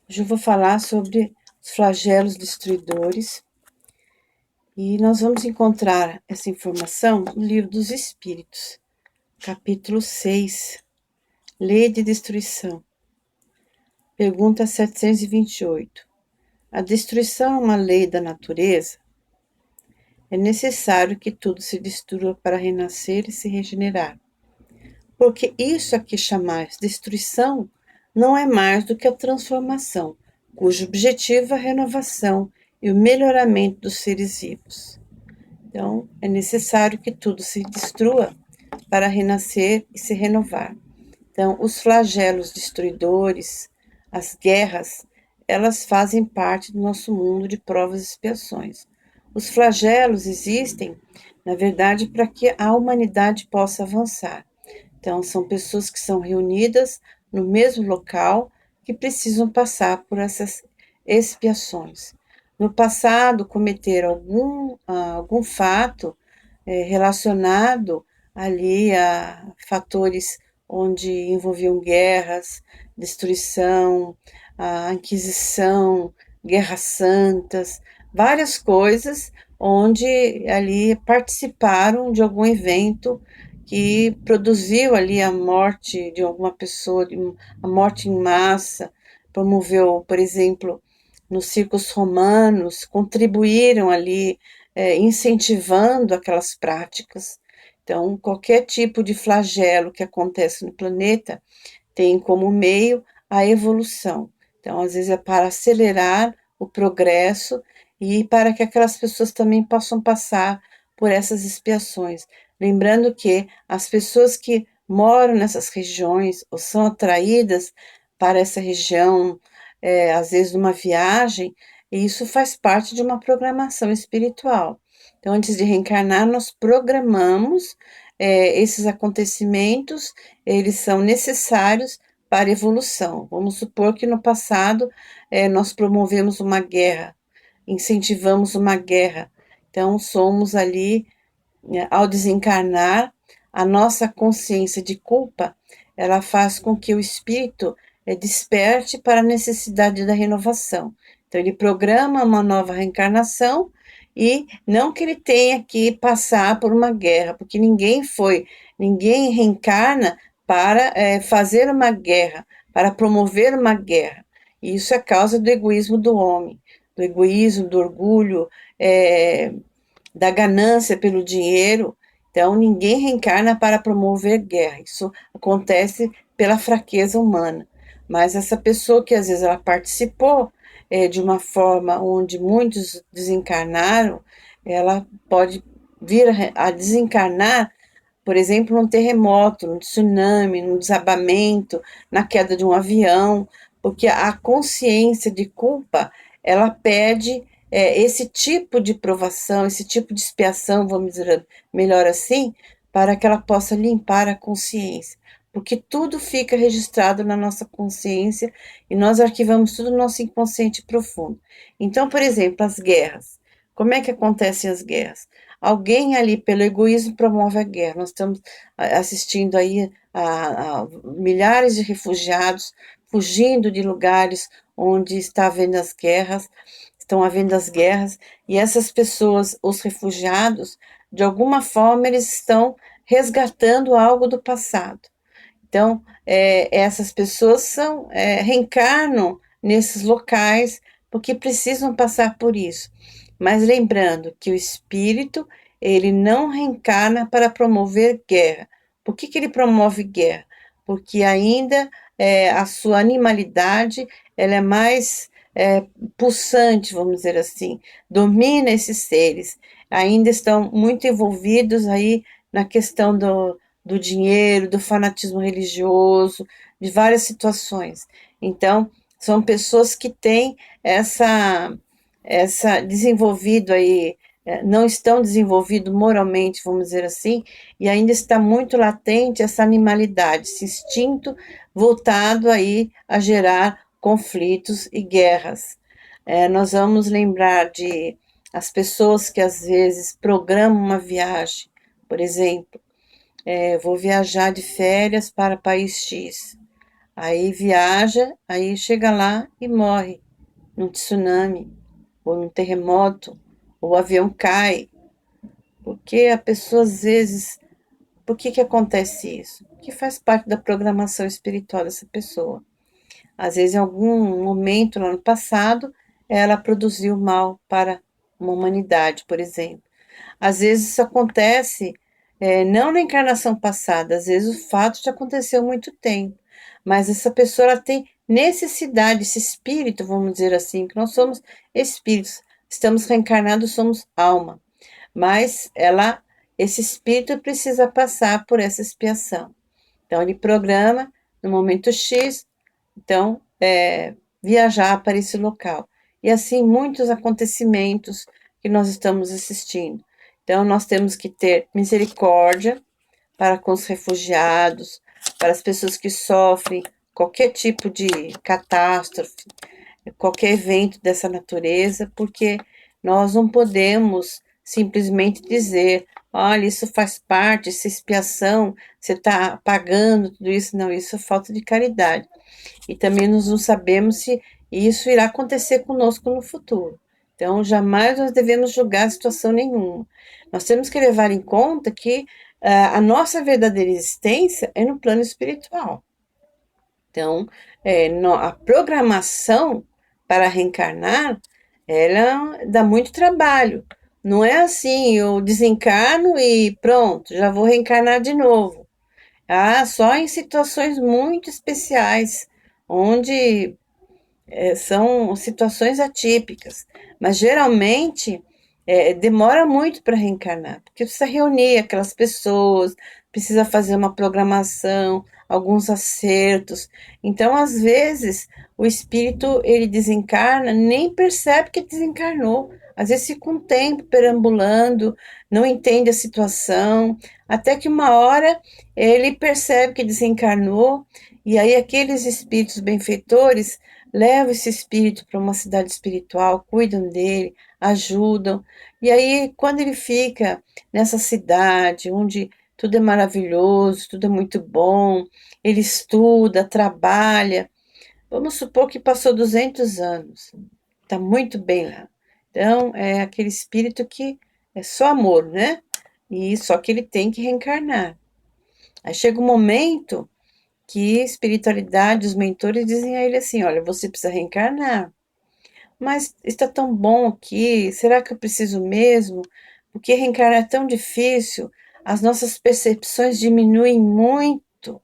Hoje eu vou falar sobre os flagelos destruidores e nós vamos encontrar essa informação no Livro dos Espíritos, capítulo 6, Lei de Destruição. Pergunta 728. A destruição é uma lei da natureza? É necessário que tudo se destrua para renascer e se regenerar. Porque isso a que chamais destruição não é mais do que a transformação, cujo objetivo é a renovação e o melhoramento dos seres vivos. Então, é necessário que tudo se destrua para renascer e se renovar. Então, os flagelos destruidores, as guerras, elas fazem parte do nosso mundo de provas e expiações. Os flagelos existem, na verdade, para que a humanidade possa avançar. Então, são pessoas que são reunidas no mesmo local que precisam passar por essas expiações. No passado, cometeram algum fato relacionado ali a fatores onde envolviam guerras, destruição, a Inquisição, guerras santas, várias coisas onde ali participaram de algum evento que produziu ali a morte de alguma pessoa, a morte em massa, promoveu, por exemplo, nos circos romanos, contribuíram ali, incentivando aquelas práticas. Então, qualquer tipo de flagelo que acontece no planeta tem como meio a evolução. Então, às vezes é para acelerar o progresso e para que aquelas pessoas também possam passar por essas expiações. Lembrando que as pessoas que moram nessas regiões ou são atraídas para essa região, às vezes numa viagem, e isso faz parte de uma programação espiritual. Então, antes de reencarnar, nós programamos esses acontecimentos, eles são necessários para evolução. Vamos supor que no passado nós promovemos uma guerra, incentivamos uma guerra. Então, somos ali, ao desencarnar, a nossa consciência de culpa, ela faz com que o espírito desperte para a necessidade da renovação. Então, ele programa uma nova reencarnação e não que ele tenha que passar por uma guerra, porque ninguém reencarna para fazer uma guerra, para promover uma guerra. E isso é causa do egoísmo do homem, do egoísmo, do orgulho, da ganância pelo dinheiro. Então, ninguém reencarna para promover guerra. Isso acontece pela fraqueza humana. Mas essa pessoa que às vezes ela participou de uma forma onde muitos desencarnaram, ela pode vir a desencarnar, por exemplo, num terremoto, num tsunami, num desabamento, na queda de um avião, porque a consciência de culpa, ela pede esse tipo de provação, esse tipo de expiação, vamos dizer melhor assim, para que ela possa limpar a consciência. Porque tudo fica registrado na nossa consciência e nós arquivamos tudo no nosso inconsciente profundo. Então, por exemplo, as guerras. Como é que acontecem as guerras? Alguém ali, pelo egoísmo, promove a guerra. Nós estamos assistindo aí a milhares de refugiados fugindo de lugares onde está havendo as guerras, estão havendo as guerras, e essas pessoas, os refugiados, de alguma forma, eles estão resgatando algo do passado. Então, essas pessoas reencarnam nesses locais porque precisam passar por isso. Mas lembrando que o espírito, ele não reencarna para promover guerra. Por que ele promove guerra? Porque ainda a sua animalidade, ela é mais pulsante, vamos dizer assim, domina esses seres, ainda estão muito envolvidos aí na questão do dinheiro, do fanatismo religioso, de várias situações. Então, são pessoas que têm essa desenvolvido aí, não estão desenvolvidos moralmente, vamos dizer assim, e ainda está muito latente essa animalidade, esse instinto voltado aí a gerar conflitos e guerras. Nós vamos lembrar de as pessoas que às vezes programam uma viagem, por exemplo, vou viajar de férias para país X. Aí viaja, aí chega lá e morre num tsunami, ou num terremoto, ou o avião cai. Porque a pessoa às vezes, por que que acontece isso? Que faz parte da programação espiritual dessa pessoa. Às vezes, em algum momento lá no passado, ela produziu mal para uma humanidade, por exemplo. Às vezes isso acontece, não na encarnação passada, às vezes o fato já aconteceu há muito tempo, mas essa pessoa ela tem necessidade, esse espírito, vamos dizer assim, que nós somos espíritos, estamos reencarnados, somos alma, mas esse espírito precisa passar por essa expiação. Então ele programa no momento X, então viajar para esse local. E assim muitos acontecimentos que nós estamos assistindo. Então nós temos que ter misericórdia para com os refugiados, para as pessoas que sofrem qualquer tipo de catástrofe, qualquer evento dessa natureza, porque nós não podemos simplesmente dizer, olha, isso faz parte, essa expiação, você está pagando tudo isso. Não, isso é falta de caridade. E também nós não sabemos se isso irá acontecer conosco no futuro. Então, jamais nós devemos julgar situação nenhuma. Nós temos que levar em conta que a nossa verdadeira existência é no plano espiritual. Então, a programação para reencarnar, ela dá muito trabalho. Não é assim, eu desencarno e pronto, já vou reencarnar de novo. Ah, só em situações muito especiais, onde são situações atípicas. Mas geralmente demora muito para reencarnar, porque precisa reunir aquelas pessoas, precisa fazer uma programação, alguns acertos. Então, às vezes, o espírito ele desencarna, nem percebe que desencarnou. Às vezes fica um tempo perambulando, não entende a situação, até que uma hora ele percebe que desencarnou, e aí aqueles espíritos benfeitores levam esse espírito para uma cidade espiritual, cuidam dele, ajudam. E aí, quando ele fica nessa cidade, onde tudo é maravilhoso, tudo é muito bom, ele estuda, trabalha. Vamos supor que passou 200 anos, está muito bem lá. Então, é aquele espírito que é só amor, né? E só que ele tem que reencarnar. Aí chega um momento que espiritualidade, os mentores dizem a ele assim: olha, você precisa reencarnar. Mas está tão bom aqui, será que eu preciso mesmo? Porque reencarnar é tão difícil, as nossas percepções diminuem muito.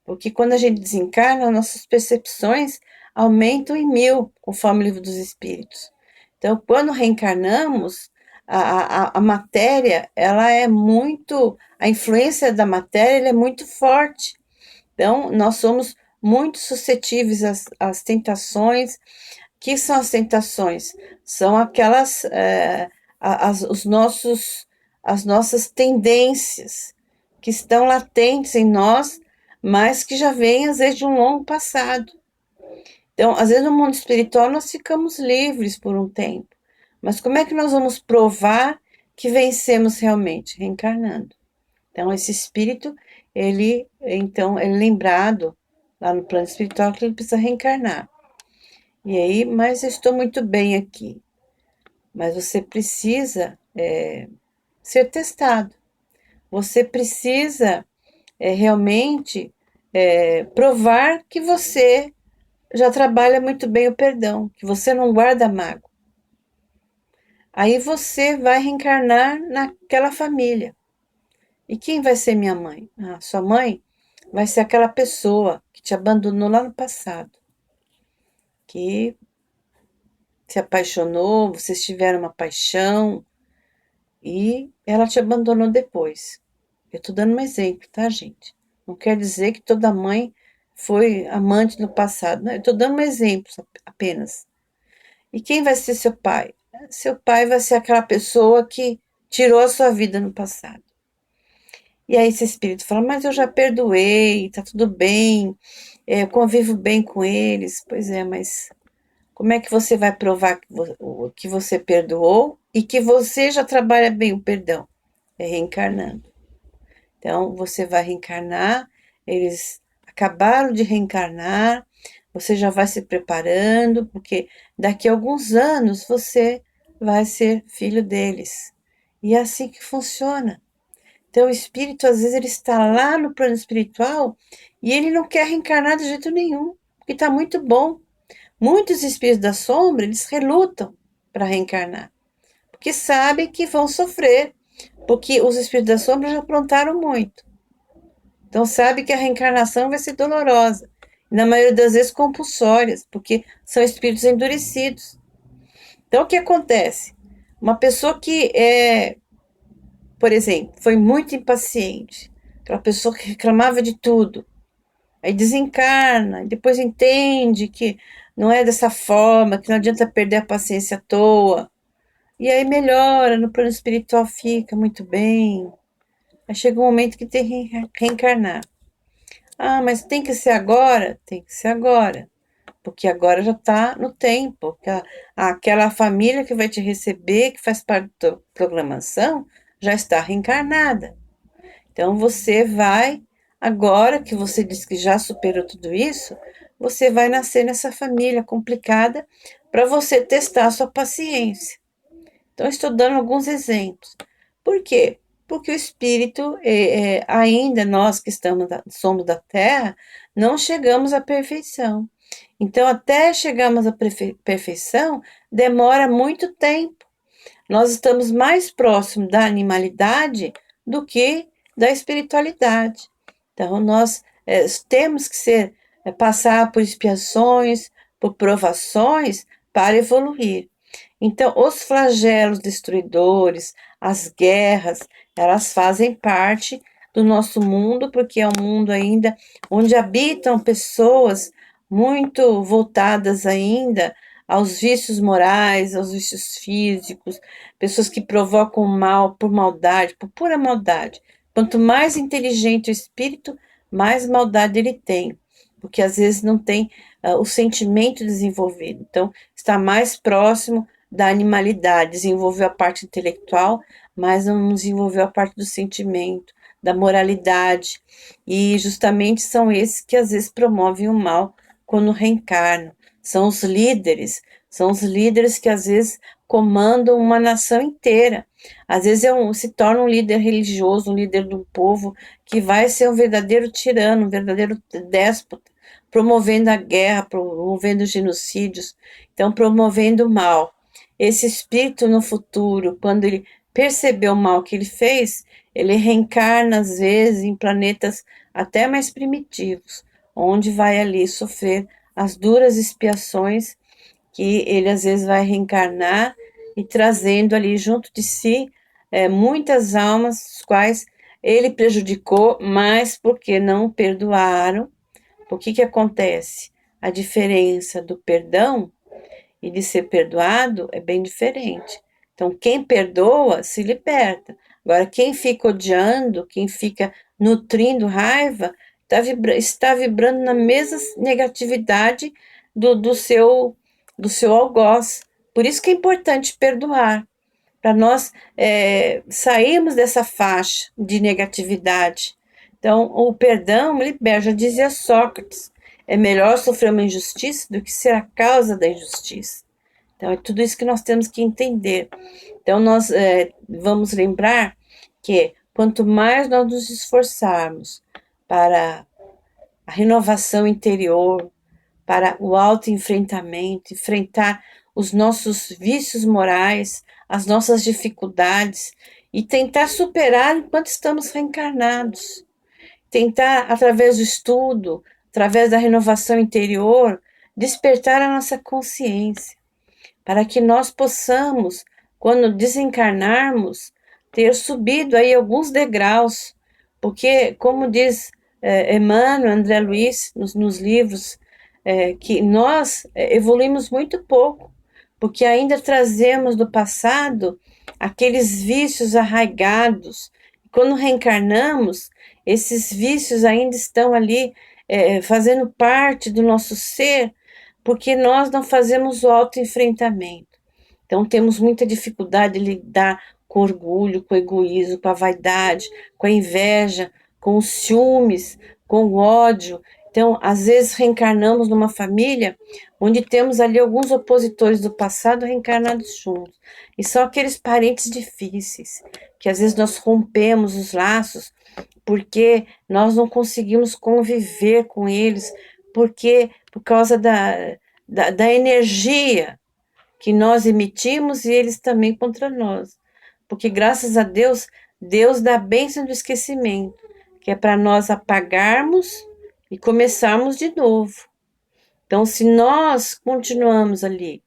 Porque quando a gente desencarna, nossas percepções aumentam em 1000, conforme o livro dos Espíritos. Então, quando reencarnamos, a matéria, ela é muito, a influência da matéria ela é muito forte. Então, nós somos muito suscetíveis às tentações. Que são as tentações? São aquelas, as nossas tendências que estão latentes em nós, mas que já vêm, às vezes, de um longo passado. Então, às vezes, no mundo espiritual, nós ficamos livres por um tempo. Mas como é que nós vamos provar que vencemos realmente? Reencarnando. Então, esse espírito, então, é lembrado lá no plano espiritual que ele precisa reencarnar. E aí, mas eu estou muito bem aqui. Mas você precisa ser testado. Você precisa realmente provar que você já trabalha muito bem o perdão, que você não guarda mágoa. Aí você vai reencarnar naquela família. E quem vai ser minha mãe? Ah, sua mãe vai ser aquela pessoa que te abandonou lá no passado, que se apaixonou, vocês tiveram uma paixão e ela te abandonou depois. Eu tô dando um exemplo, tá, gente? Não quer dizer que toda mãe foi amante no passado. Não, eu tô dando um exemplo apenas. E quem vai ser seu pai? Seu pai vai ser aquela pessoa que tirou a sua vida no passado. E aí esse espírito fala, mas eu já perdoei, tá tudo bem, eu convivo bem com eles. Pois é, mas como é que você vai provar que você perdoou e que você já trabalha bem o perdão? É reencarnando. Então, você vai reencarnar, acabaram de reencarnar, você já vai se preparando, porque daqui a alguns anos você vai ser filho deles. E é assim que funciona. Então, o espírito, às vezes, ele está lá no plano espiritual e ele não quer reencarnar de jeito nenhum, porque está muito bom. Muitos espíritos da sombra, eles relutam para reencarnar, porque sabem que vão sofrer, porque os espíritos da sombra já aprontaram muito. Então, sabe que a reencarnação vai ser dolorosa, e na maioria das vezes compulsórias, porque são espíritos endurecidos. Então, o que acontece? Uma pessoa que por exemplo, foi muito impaciente, aquela pessoa que reclamava de tudo, aí desencarna, depois entende que não é dessa forma, que não adianta perder a paciência à toa, e aí melhora, no plano espiritual fica muito bem, aí chega um momento que tem que reencarnar. Ah, mas tem que ser agora? Tem que ser agora, porque agora já está no tempo, aquela família que vai te receber, que faz parte da programação, já está reencarnada. Então você vai, agora que você diz que já superou tudo isso, você vai nascer nessa família complicada para você testar a sua paciência. Então, estou dando alguns exemplos. Por quê? Porque o espírito, ainda nós que somos da Terra, não chegamos à perfeição. Então, até chegarmos à perfeição, demora muito tempo. Nós estamos mais próximos da animalidade do que da espiritualidade. Então, nós temos que passar por expiações, por provações para evoluir. Então, os flagelos destruidores, as guerras, elas fazem parte do nosso mundo, porque é um mundo ainda onde habitam pessoas muito voltadas ainda aos vícios morais, aos vícios físicos, pessoas que provocam mal por maldade, por pura maldade. Quanto mais inteligente o espírito, mais maldade ele tem, porque às vezes não tem o sentimento desenvolvido. Então, está mais próximo da animalidade, desenvolveu a parte intelectual, mas não desenvolveu a parte do sentimento, da moralidade. E justamente são esses que às vezes promovem o mal quando reencarnam. São os líderes que às vezes comandam uma nação inteira. Às vezes se torna um líder religioso, um líder do povo, que vai ser um verdadeiro tirano, um verdadeiro déspota, promovendo a guerra, promovendo genocídios, então promovendo o mal. Esse espírito no futuro, quando ele percebeu o mal que ele fez, ele reencarna às vezes em planetas até mais primitivos, onde vai ali sofrer as duras expiações que ele às vezes vai reencarnar e trazendo ali junto de si muitas almas, as quais ele prejudicou, mas porque não perdoaram. O que que acontece? A diferença do perdão e de ser perdoado é bem diferente. Então, quem perdoa se liberta. Agora, quem fica odiando, quem fica nutrindo raiva, está vibrando na mesma negatividade do seu algoz. Por isso que é importante perdoar, para nós sairmos dessa faixa de negatividade. Então, o perdão liberta, já dizia Sócrates, é melhor sofrer uma injustiça do que ser a causa da injustiça. Então, é tudo isso que nós temos que entender. Então, nós vamos lembrar que quanto mais nós nos esforçarmos para a renovação interior, para o autoenfrentamento, enfrentar os nossos vícios morais, as nossas dificuldades e tentar superar enquanto estamos reencarnados. Tentar, através do estudo, através da renovação interior, despertar a nossa consciência, para que nós possamos, quando desencarnarmos, ter subido aí alguns degraus, porque, como diz Emmanuel, André Luiz, nos livros, que nós evoluímos muito pouco, porque ainda trazemos do passado aqueles vícios arraigados. Quando reencarnamos, esses vícios ainda estão ali fazendo parte do nosso ser, porque nós não fazemos o autoenfrentamento. Então, temos muita dificuldade de lidar com orgulho, com egoísmo, com a vaidade, com a inveja, com os ciúmes, com o ódio. Então, às vezes reencarnamos numa família onde temos ali alguns opositores do passado reencarnados juntos. E são aqueles parentes difíceis, que às vezes nós rompemos os laços porque nós não conseguimos conviver com eles, porque por causa da energia que nós emitimos e eles também contra nós. Porque graças a Deus, Deus dá a bênção do esquecimento, que é para nós apagarmos e começarmos de novo. Então, se nós continuamos ali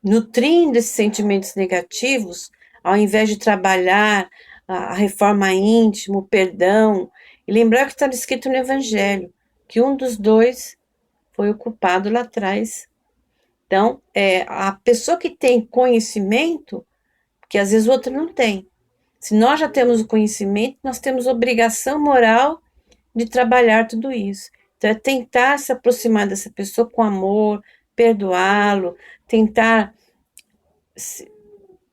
nutrindo esses sentimentos negativos, ao invés de trabalhar a reforma íntima, o perdão, e lembrar que está escrito no Evangelho, que um dos dois foi o culpado lá atrás. Então, a pessoa que tem conhecimento, que às vezes o outro não tem. Se nós já temos o conhecimento, nós temos obrigação moral de trabalhar tudo isso. Então, é tentar se aproximar dessa pessoa com amor, perdoá-lo, tentar,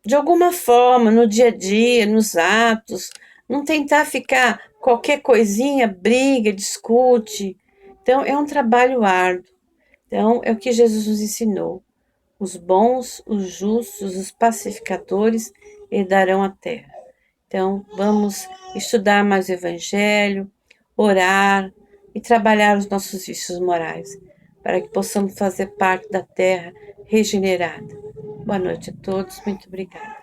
de alguma forma, no dia a dia, nos atos, não tentar ficar qualquer coisinha, briga, discute. Então, é um trabalho árduo. Então, é o que Jesus nos ensinou. Os bons, os justos, os pacificadores herdarão a terra. Então, vamos estudar mais o Evangelho, orar e trabalhar os nossos vícios morais, para que possamos fazer parte da terra regenerada. Boa noite a todos, muito obrigada.